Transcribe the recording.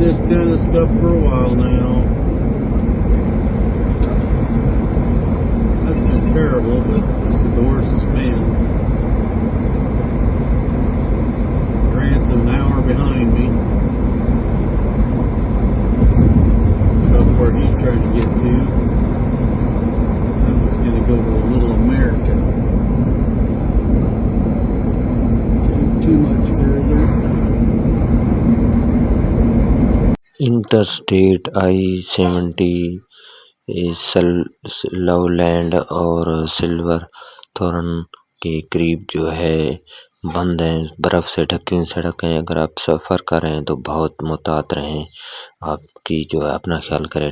this kind of stuff for a while now. That's been terrible, but this is the worst it's been. Grant's an hour behind me. This is up where he's trying to get to. I'm just going to go to Little America. Too much further. Interstate i-70 लवलैंड और silver thorn के करीब जो है बंद है। बर्फ से ढकी हुई सड़क है। अगर आप सफ़र कर रहे हैं तो बहुत मुहतात रहें। आपकी जो है अपना ख्याल करें।